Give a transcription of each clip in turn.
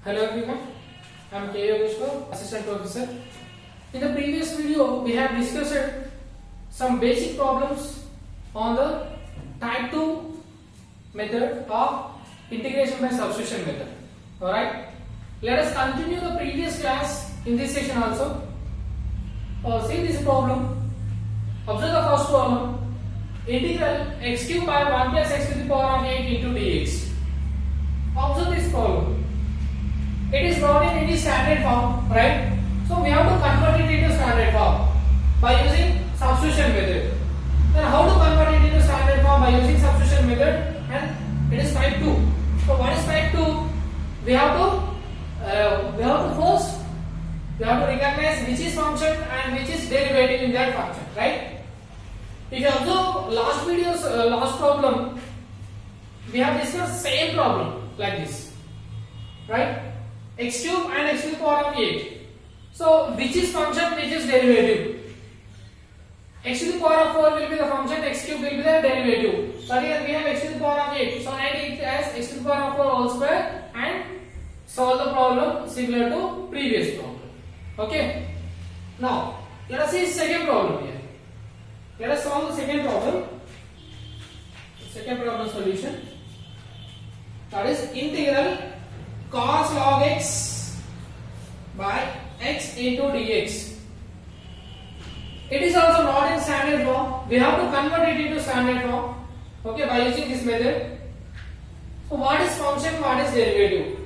Hello everyone, I am K. Yogeshwar, Assistant Professor. In the previous video, we have discussed some basic problems on the type 2 method of integration by substitution method. Alright, let us continue the previous class in this session also. See this problem. Observe the first problem. Integral x cube by 1 plus x to the power of 8 into dx. Observe this problem. It is not in any standard form, right? So we have to convert it into standard form by using substitution method. Then how to convert it into standard form by using substitution method? And it is type 2. So what is type 2? We have to first recognize which is function and which is derivative in that function, right? If you observe last problem, we have discussed same problem like this, right? X cube and x to the power of 8. So which is function, which is derivative? X to the power of 4 will be the function, x cube will be the derivative. So here we have x to the power of 8. So write it as x to the power of 4 whole square and solve the problem similar to previous problem. Okay. Now let us see second problem here. Let us solve the second problem. Second problem solution. That is integral cos log x by x into dx. It is also not in standard form. We have to convert it into standard form. Okay, by using this method. So what is function? What is derivative?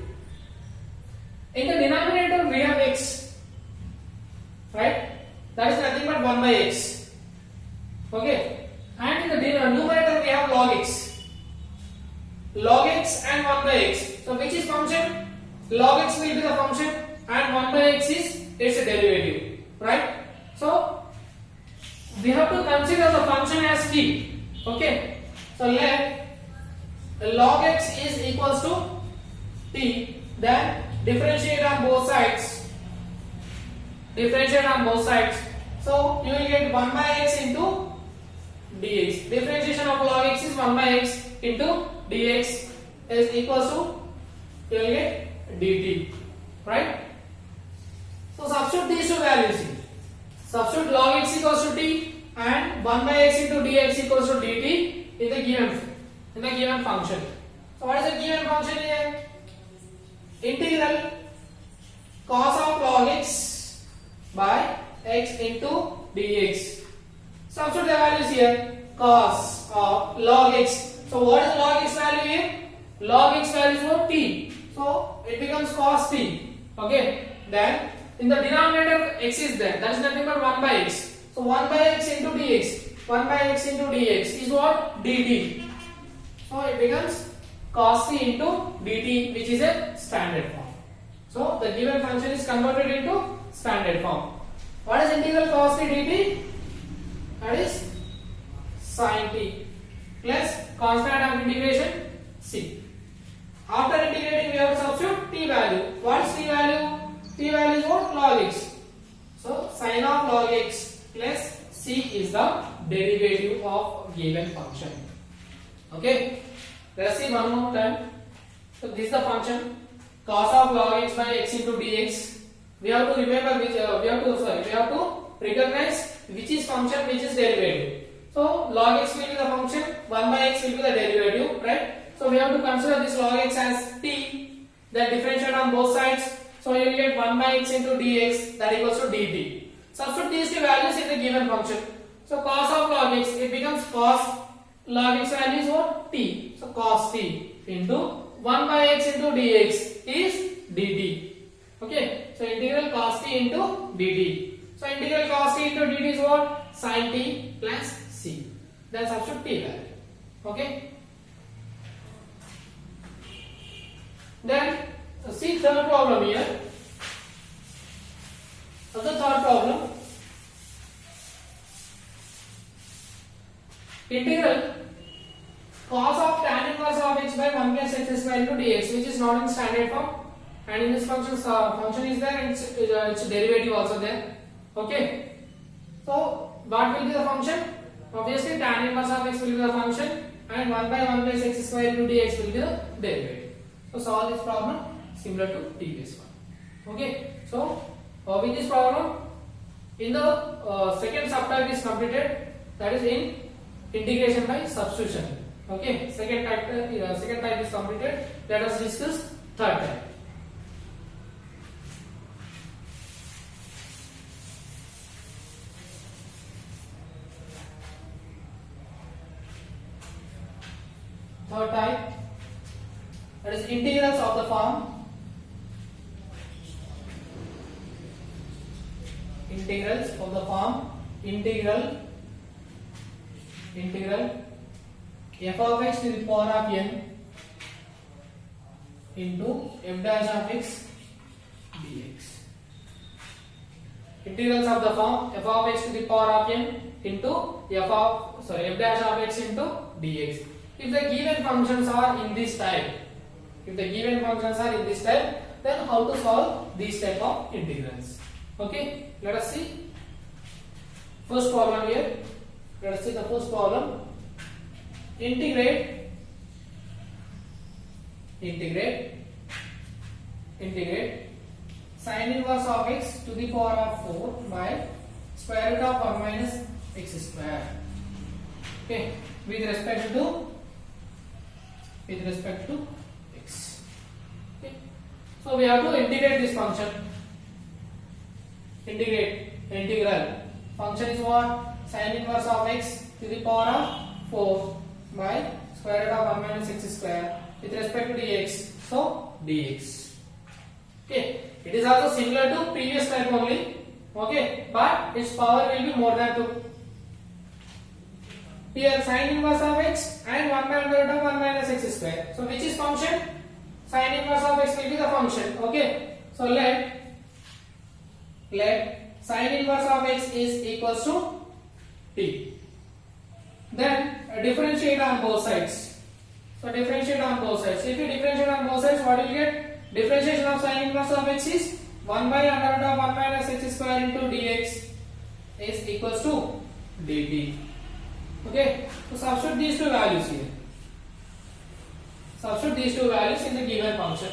In the denominator we have x, right? That is nothing but 1 by x. Okay, and in the numerator we have log x. Log x and 1 by x. So which is function? Log x will be the function and 1 by x is its derivative, right? So we have to consider the function as t. Okay, so let log x is equals to t. Then differentiate on both sides. Differentiate on both sides. So you will get 1 by x into dx. Differentiation of log x is 1 by x into dx is equals to, you will get dt, right? So substitute these two values here. Substitute log x equals to t and 1 by x into dx equals to dt in the given function. So what is the given function here? Integral cos of log x by x into dx. Substitute the values here. Cos of log x. So what is log x value here? Log x value is what? T. So it becomes cos t. Okay. Then in the denominator x is there. That is nothing but 1 by x. So 1 by x into dx. 1 by x into dx is what? Dt. So it becomes cos t into dt, which is a standard form. So the given function is converted into standard form. What is integral cos t dt? That is sin t plus constant of integration c. After integrating, we have to substitute t value. What is t value? T value is what? Log x. So sin of log x plus c is the derivative of given function. Okay. Let us see one more time. So this is the function cos of log x by x into dx. We have to remember which we have to recognize which is function, which is derivative. So log x will be the function, 1 by x will be the derivative, right? So we have to consider this log x as t, then differentiate on both sides. So you will get 1 by x into dx, that equals to dt. Substitute these two values in the given function. So cos of log x, it becomes cos log x value is what? T. So cos t into 1 by x into dx is dt. Okay. So integral cos t into dt. So integral cos t into dt is what? Sin t plus c. Then substitute t value. Okay. Then see third problem here. So the third problem. Integral cos of tan inverse of x by 1 plus x square into dx, which is not in standard form, and in this function is there and its derivative also there. Okay. So what will be the function? Obviously tan inverse of x will be the function and 1 by 1 plus x square into dx will be the derivative. So solve this problem. similar to previous one. Okay, so with this problem, in the second subtype is completed, that is in integration by substitution. Okay, second type is completed. Let us discuss third type. Third type, that is integrals of the form integral f of x to the power of n into f dash of x dx. Integrals of the form f of x to the power of n into f dash of x into dx. If the given functions are in this type, then how to solve these type of integrals? Okay, let us see first problem here. Let us see the first problem. Integrate sin inverse of x to the power of 4 by square root of 1 minus x square. Okay, with respect to x. Okay, so we have to integrate this function. Integral function is what? Sin inverse of x to the power of 4 by square root of 1 minus x square with respect to dx. So dx. Okay, it is also similar to previous type only. Okay, but its power will be more than 2. Here sin inverse of x and 1 by under root of 1 minus x square. So which is function? Sin inverse of x will be the function. Okay, so let sin inverse of x is equals to t. Then differentiate on both sides. So differentiate on both sides. If you differentiate on both sides, what will you get? Differentiation of sin inverse of x is 1 by under root of 1 minus x square into dx is equals to dt. Okay, so substitute these two values here. Substitute these two values in the given function.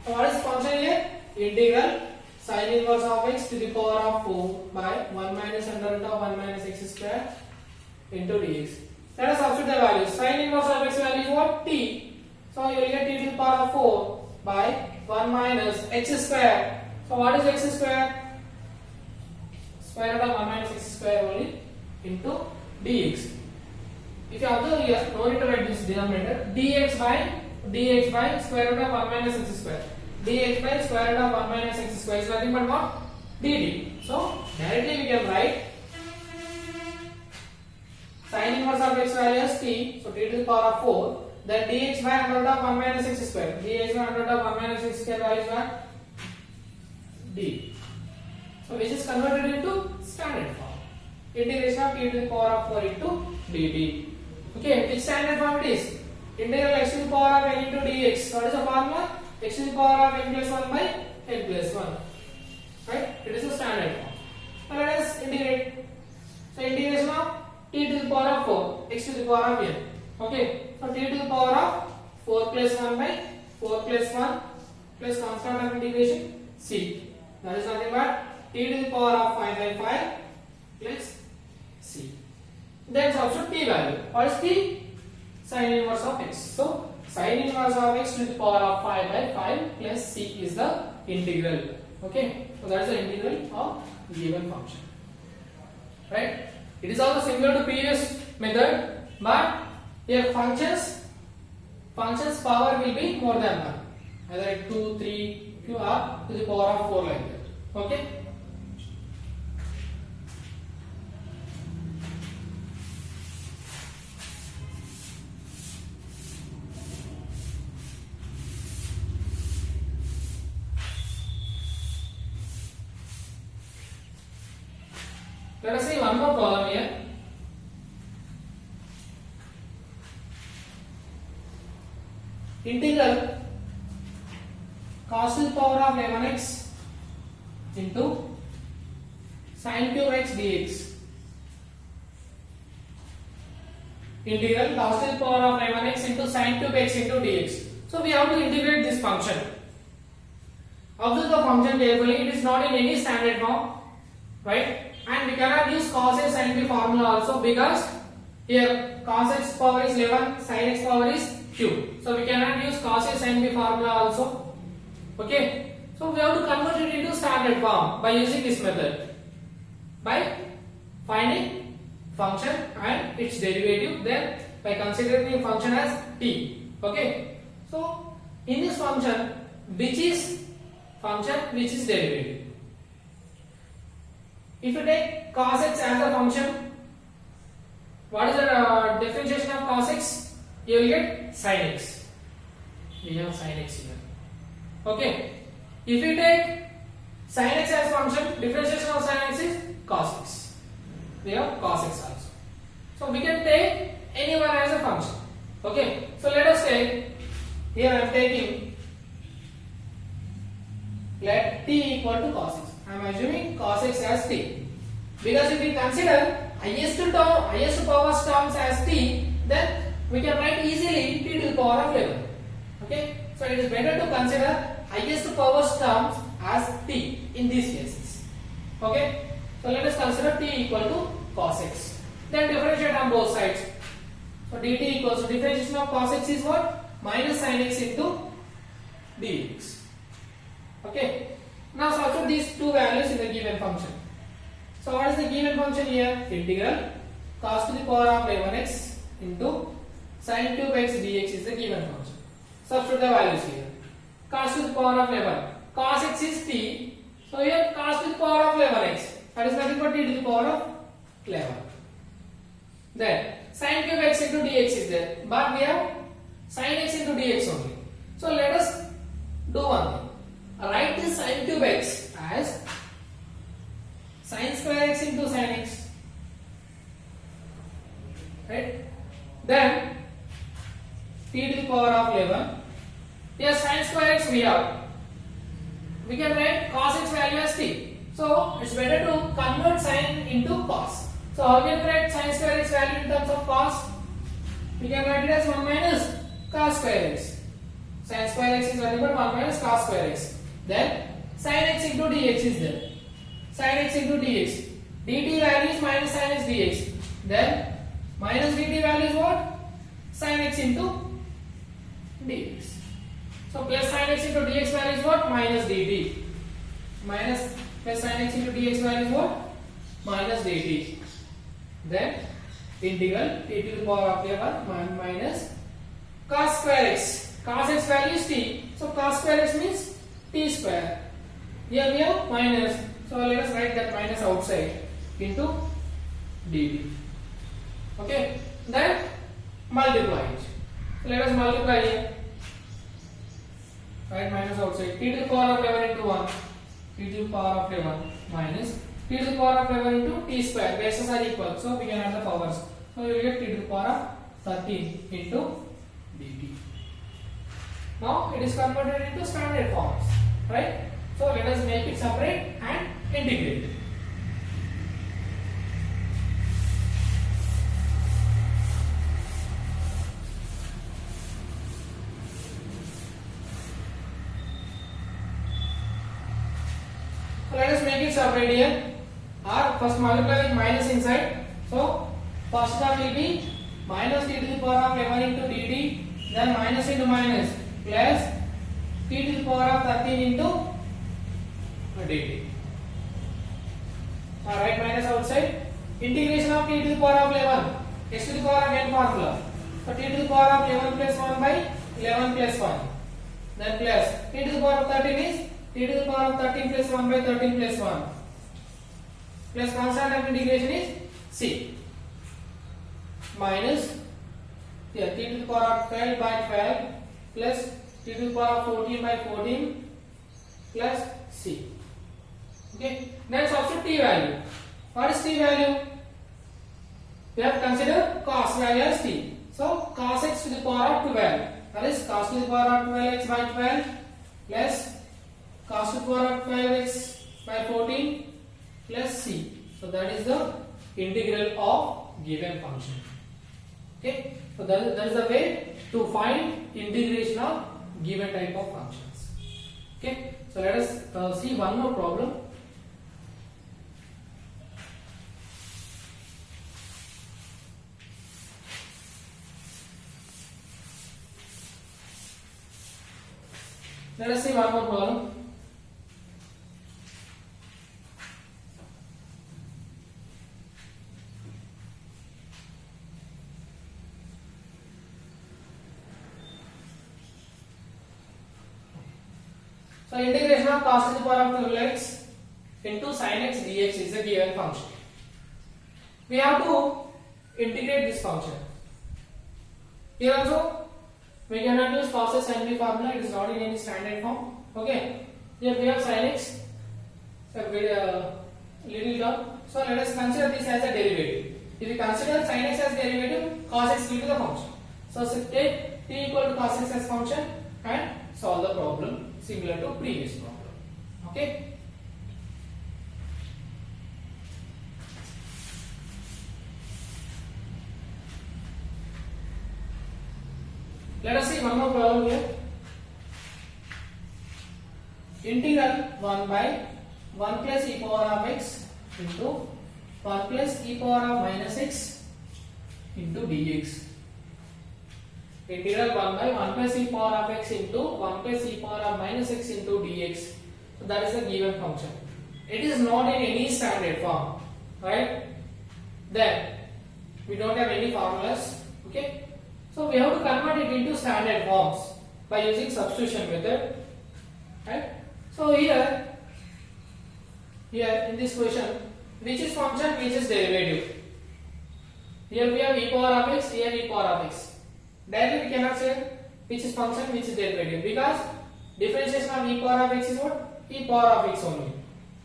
So what is function here? Integral sin inverse of x to the power of 4 by 1 minus under root of 1 minus x square into dx. Let us substitute the values. Sin inverse of x value is what? T. So you will get t to the power of 4 by 1 minus x square. So what is x square? Square root of 1 minus x square only into dx. If you observe here, no need to write this denominator. dx by square root of 1 minus x square. dx by square root of 1 minus x square is nothing but what? dt. So directly we can write sin inverse of x value as t. So t to the power of 4. Then dx by under root of 1 minus x square. dx by under root of 1 minus x square value is what? d. So which is converted into standard form. Integration of t to the power of 4 into dt. Okay, which standard form it is? Integral x to the power of n into dx. What is the formula? X to the power of n plus 1 by n plus 1. Right? It is a standard form. Now let us integrate. So integration of t to the power of 4, x to the power of n. Okay, so t to the power of 4 plus 1 by 4 plus 1 plus constant of integration c. That is nothing but t to the power of 5 by 5 plus c. Then substitute t value. What is t? Sin inverse of x. So sin inverse of x to the power of 5 by 5 plus c is the integral. Okay, so that is the integral of given function. Right? It is also similar to previous method, but here functions power will be more than 1. Either 2, 3, q or to the power of 4 like that. Okay. Let us see one more problem here. Integral cos to the power of 11x into sin cube x dx. Integral cos to the power of 11x into sin cube x into dx. So we have to integrate this function. Observe the function carefully. It is not in any standard form, right? And we cannot use cos a sin b formula also, because here cos x power is 11, sin x power is q. So we cannot use cos a sin b formula also. Okay. So we have to convert it into standard form by using this method, by finding function and its derivative, then by considering the function as t. Okay. So in this function, which is function, which is derivative? If you take cos x as a function, what is the differentiation of cos x? You will get sin x. We have sin x here. Okay. If you take sin x as function, differentiation of sin x is cos x. We have cos x also. So we can take anyone as a function. Okay. So let us take, here I am taking, let t equal to cos x. I am assuming cos x as t. Because if we consider highest power terms as t, then we can write easily t to the power of 11. Okay. So it is better to consider highest power terms as t in these cases. Okay. So let us consider t equal to cos x. Then differentiate on both sides. So dt equals to differentiation of cos x is what? Minus sin x into dx. Okay. Now substitute these two values in the given function. So what is the given function here? Integral cos to the power of 11x into sin cube x dx is the given function. Substitute the values here. Cos to the power of 11. Cos x is t. So here cos to the power of 11x. That is nothing but t to the power of 11. Then sin cube x into dx is there. But we have sin x into dx only. So let us do one thing. Write this sin cube x as sin square x into sin x. Right? Then t to the power of 11. Here sin square x we have. We can write cos x value as t. So it's better to convert sin into cos. So how can we write sin square x value in terms of cos? We can write it as 1 minus cos square x. Sin square x is nothing but 1 minus cos square x. Then sin x into dx is there. Sin x into dx. dt value is minus sin x dx. Then minus dt value is what? Sin x into dx. So plus sin x into dx value is what? Minus dt. Minus plus sin x into dx value is what? Minus dt. Then integral t to the power of 11 minus cos square x. Cos x value is t. So cos square x means t square. Here we have minus. So let us write that minus outside into dt. Okay. Then multiply it. So let us multiply here. Right, minus outside. T to the power of 11 into 1. T to the power of 11 minus t to the power of 11 into t square. Bases are equal, so we can add the powers. So you will get t to the power of 13 into dt. Now it is converted into standard forms, right? So let us make it separate and integrate it. So let us make it separate here. Or first multiply with minus inside. So first term will be minus t to the power of 11 into dt. Then minus into minus plus t to the power of 13 into dt. Alright, minus outside. Integration of t to the power of 11. X to the power of n formula. So t to the power of 11 plus 1 by 11 plus 1. Then plus t to the power of 13 is t to the power of 13 plus 1 by 13 plus 1. Plus constant of integration is c. Minus here t to the power of 12 by 12 plus t to the power of 14 by 14 plus c. Okay. Then substitute t value. What is t value? We have considered cos value as t. So cos x to the power of 12. That is cos to the power of 12x by 12 plus cos to the power of 12x by 14 plus c. So that is the integral of given function. Okay. So that is the way to find integration of given type of functions. Okay, so let us see one more problem. Let us see one more problem. So integration of cos to the power of 12x into sin x dx is a given function. We have to integrate this function. Here also we cannot use cos x sin b formula, it is not in any standard form. Okay, here we have sin x, so little term. So let us consider this as a derivative. If we consider sin x as derivative, cos x will be the function. So take t equal to cos x as function and solve the problem similar to previous problem. Okay. Let us see one more problem here. Integral 1 by 1 plus e power of x into 1 plus e power of minus x into dx. Integral 1 by 1 plus e power of x into 1 plus e power of minus x into dx. So that is a given function. It is not in any standard form, right? Then we don't have any formulas. Okay, so we have to convert it into standard forms by using substitution method, right? So here in this question, which is function, which is derivative? Here we have e power of x, here e power of x. Directly we cannot say which is function, which is derivative, because differentiation of e power of x is what? E power of x only.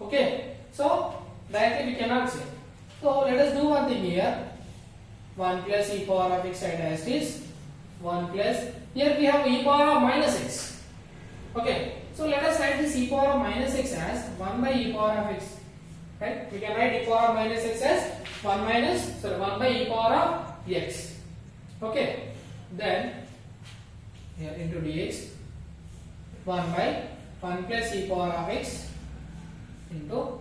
Okay, so directly we cannot say. So let us do one thing here. 1 plus e power of x side as is 1 plus, here we have e power of minus x. Okay, so let us write this e power of minus x as 1 by e power of x. Right? We can write e power of minus x as 1 by e power of x. Okay, then here into dx 1 by 1 plus e power of x into,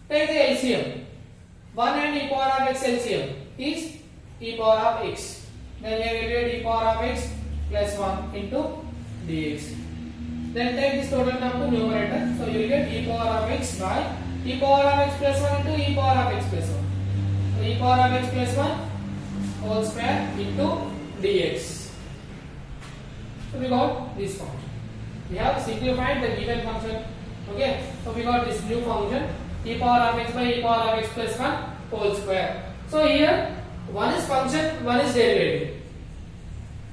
take the LCM. 1 and e power of x LCM is e power of x. Then here we get e power of x plus 1 into dx. Then take this total term to numerator. So you will get e power of x by e power of x plus 1 into e power of x plus 1. So e power of x plus 1 whole square into dx. So we got this function. We have simplified the given function. Okay, so we got this new function e power of x by e power of x plus 1 whole square. So here one is function, one is derivative.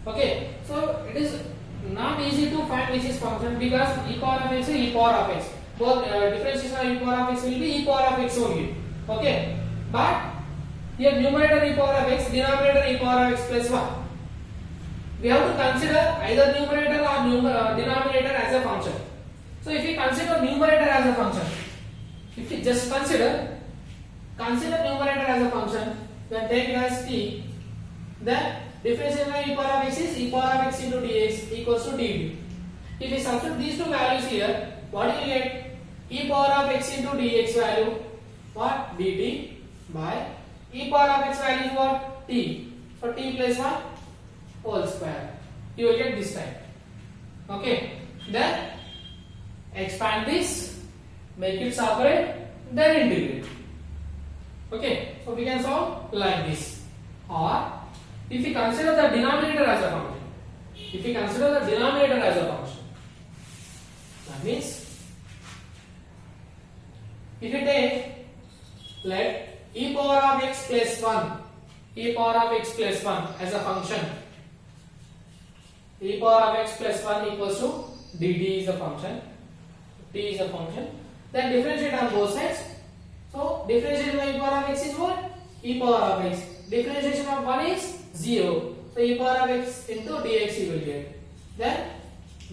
Okay, so it is not easy to find which is function, because e power of x is e power of x. Both differentiation of e power of x will be e power of x only. Okay, but here numerator e power of x, denominator e power of x plus 1. We have to consider either numerator or denominator as a function. So if we consider numerator as a function, if we just consider numerator as a function, then take it as t, then differentiation of e power of x is e power of x into dx equals to dt. If we substitute these two values here, what do you get? E power of x into dx value, what? dt by e power of x value is what? t. So t plus 1 whole square. You will get this type. Okay. Then expand this, make it separate, then integrate. Okay. So we can solve like this. Or if we consider the denominator as a function, that means if you take, let e power of x plus 1 as a function, e power of x plus 1 equals to dt is a function, t is a function, then differentiate on both sides. So differentiation of e power of x is what? E power of x. Differentiation of 1 is 0. So e power of x into dx you will get. Then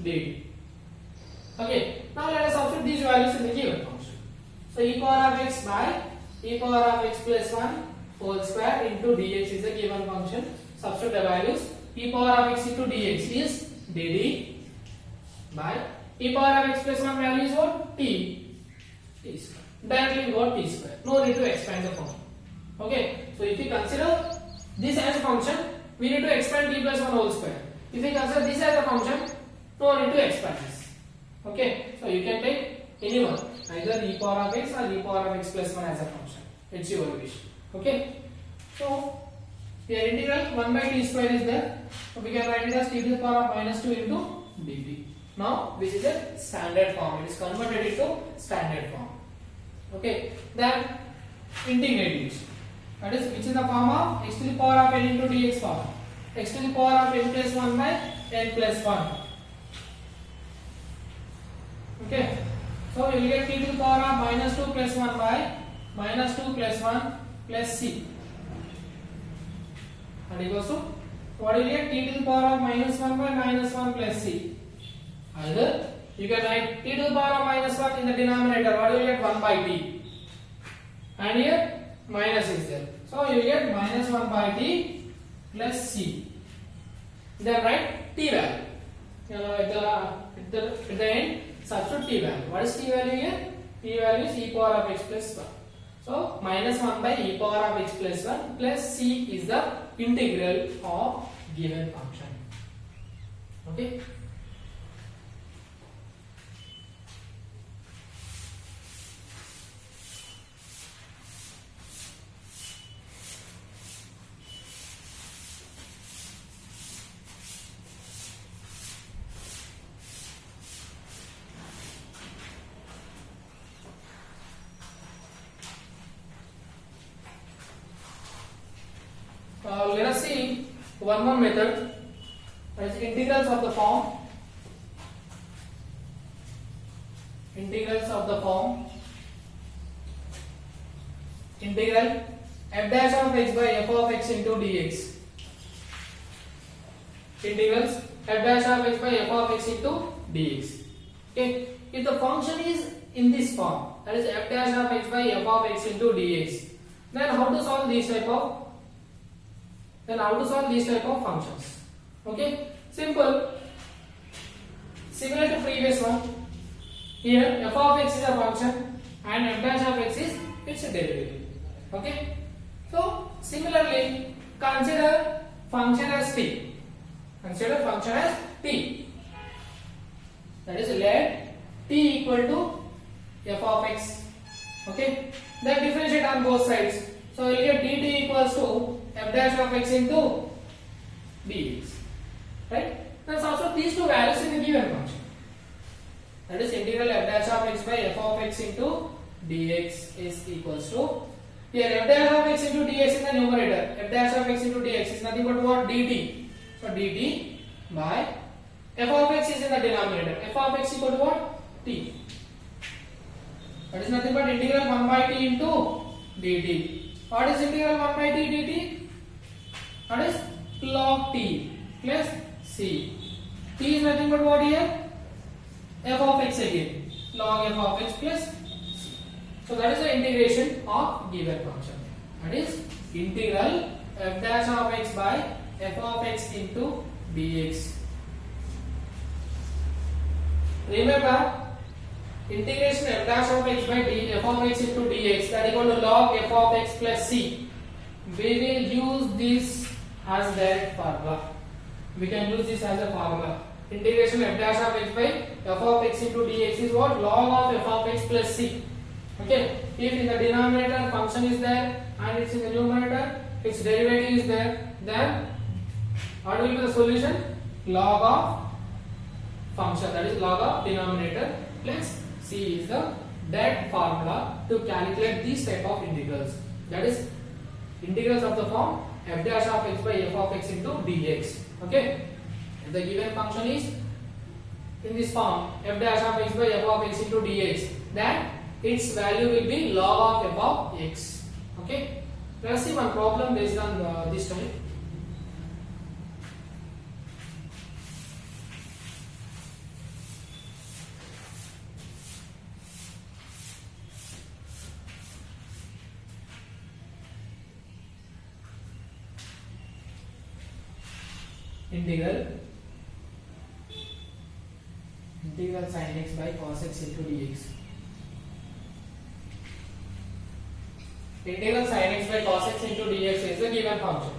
dt. Okay. Now let us substitute these values in the given function. So e power of x by e power of x plus 1 whole square into dx is a given function. Substitute the values. E power of x into dx is dd e power of x plus 1 value is what? T square. Directly we got t square. No need to expand the form. Okay. So if we consider this as a function, we need to expand t plus 1 whole square. If we consider this as a function, no need to expand this. Okay. So you can take any one, either e power of x or e power of x plus 1 as a function. It's your wish. Okay. So here integral 1 by t square is there. So we can write it as t to the power of minus 2 into dt. Now this is a standard form. It is converted into standard form. Okay. Then integrate it. That is which is the form of x to the power of n into dx form. X to the power of n plus 1 by n plus 1. Okay. So we will get t to the power of minus 2 plus 1 by minus 2 plus 1 plus c. And equals to what will get t to the power of minus 1 by minus 1 plus c. Either you can write t to the power of minus 1 in the denominator. What will you get? 1 by t. And here minus is there. So you will get minus 1 by t plus c. Then write t value. At the end, substitute t value. What is t value here? T value is e power of x plus 1. So minus 1 by e power of x plus 1 plus c is the integral of given function. Okay. Let us see one more method, that is integrals of the form. Integrals of the form. Integral f dash of x by f of x into dx. Integrals f dash of x by f of x into dx. Okay. If the function is in this form, that is f dash of x by f of x into dx, then how to solve these type of functions? Okay, simple. Similar to previous one. Here f of x is a function and f dash of x is its derivative. Okay. So similarly, consider function as t. Consider function as t. That is, let t equal to f of x. Okay. Then differentiate on both sides. So you will get dt equals to f dash of x into dx. Right? Now substitute these two values in the given function. That is, integral f dash of x by f of x into dx is equals to, here f dash of x into dx in the numerator, f dash of x into dx is nothing but what? Dt. So dt by f of x is in the denominator, f of x equal to what? T. That is nothing but integral 1 by t into dt. What is integral 1 by t dt? That is log t plus c. T is nothing but what here? F of x again. Log f of x plus c. So that is the integration of given function. That is integral f dash of x by f of x into dx. Remember, integration f dash of x by f of x into dx, that equal to log f of x plus c. We will use this as direct formula. We can use this as a formula. Integration f dash of x by f of x into dx is what? Log of f of x plus c. Okay. If in the denominator function is there and it's in the numerator, its derivative is there, then what will be the solution? Log of function, that is log of denominator plus c is the direct formula to calculate these type of integrals. That is integrals of the form f dash of x by f of x into dx. Okay. If the given function is in this form f dash of x by f of x into dx, then its value will be log of f of x. Okay. Let us see one problem based on this type. Integral integral sin x by cos x into dx. Integral sin x by cos x into dx is the given function.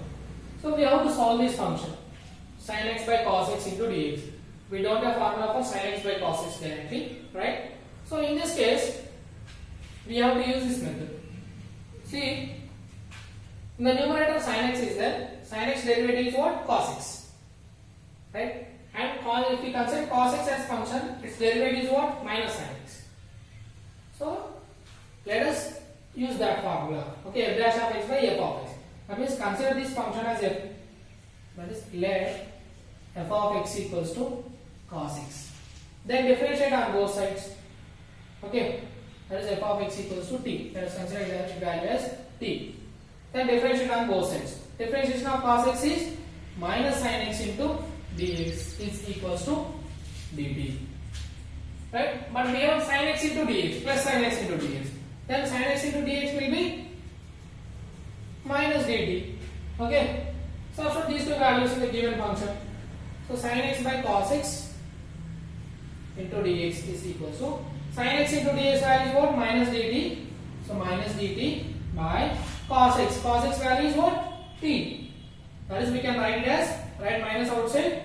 So we have to solve this function sin x by cos x into dx. We don't have formula for sin x by cos x directly, right? So in this case, we have to use this method. See, in the numerator sin x is there. Sin x derivative is what? Cos x, right? And if we consider cos x as function, its derivative is what? Minus sin x. So let us use that formula. Okay, f dash of x by f of x. That means consider this function as f. That is, let f of x equals to cos x. Then differentiate on both sides. Okay, that is f of x equals to t. Let us consider that value as t. Then differentiate on both sides. Differentiation of cos x is minus sin x into dx is equals to dt. Right? But we have sin x into dx plus sin x into dx. Then sin x into dx will be minus dt. Okay. So substitute these two values in the given function. So sin x by cos x into dx is equals to sin x into dx value is what? Minus dt. So minus dt by cos x. Cos x value is what? T. That is, we can write it as, write minus outside.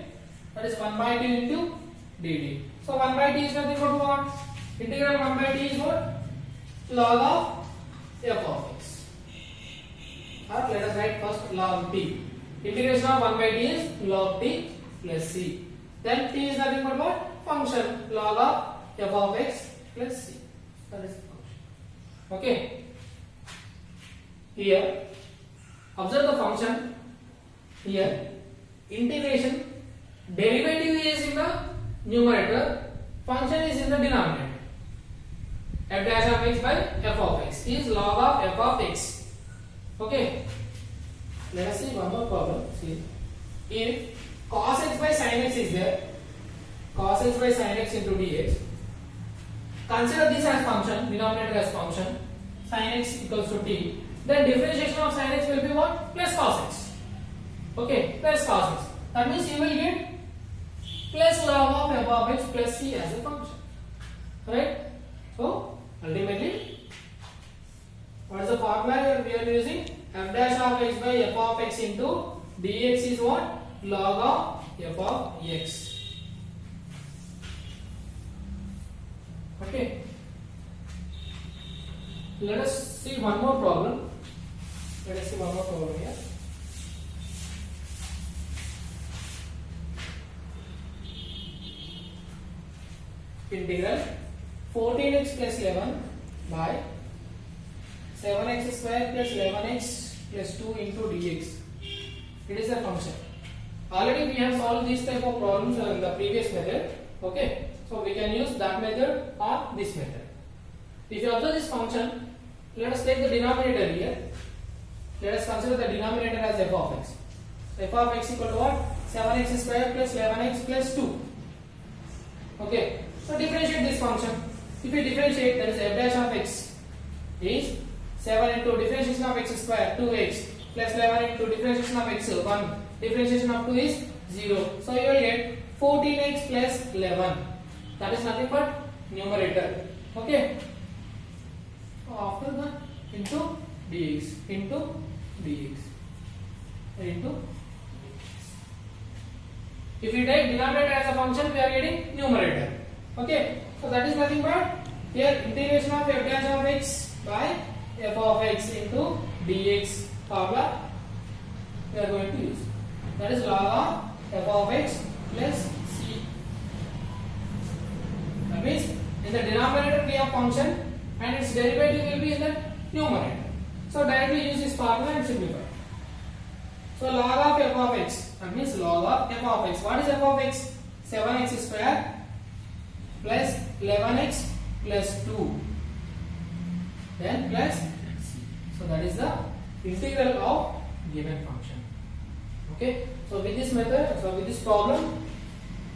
That is 1 by t into dt. So 1 by t is nothing but what? Integral 1 by t is what? Log of f of x. Or let us write first log t. Integration of 1 by t is log t plus c. Then t is nothing but what? Function log of f of x plus c. That is the function. Okay. Here, observe the function. Here, integration derivative is in the numerator, function is in the denominator. F dash of x by f of x is log of f of x. Okay. Let us see one more problem. See, if cos x by sin x is there, cos x by sin x into dx. Consider this as function, denominator as function, sin x equals to t. Then differentiation of sin x will be what? Plus cos x. Okay, plus cos x. That means you will get plus log of f of x plus c as a function. Right? So ultimately, what is the formula we are using? F dash of x by f of x into dx is what? Log of f of x. Okay. Let us see one more problem. Let us see one more problem here. Integral 14x plus 11 by 7x square plus 11x plus 2 into dx. It is a function. Already we have solved this type of problems in the previous method. Okay. So we can use that method or this method. If you observe this function, let us take the denominator here. Let us consider the denominator as f of x. F of x equal to what? 7x square plus 11x plus 2. Okay. So differentiate this function. If we differentiate, that is f dash of x is 7 into differentiation of x square 2x plus 11 into differentiation of x 1. Differentiation of 2 is 0. So you will get 14x plus 11. That is nothing but numerator. Okay. So after that, into dx, into dx, into dx. If we take denominator as a function, we are getting numerator. Okay. So that is nothing but here integration of f dash of x by f of x into dx formula we are going to use. That is log of f of x plus c. That means in the denominator we have function and its derivative will be in the numerator. So directly use this formula and simplify. So log of f of x, that means log of f of x. What is f of x? 7x square plus 11x plus 2. Then plus c. So that is the integral of given function. Okay. So with this method, so with this problem,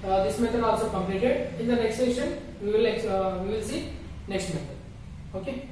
this method also completed. In the next session, we will see next method. Okay.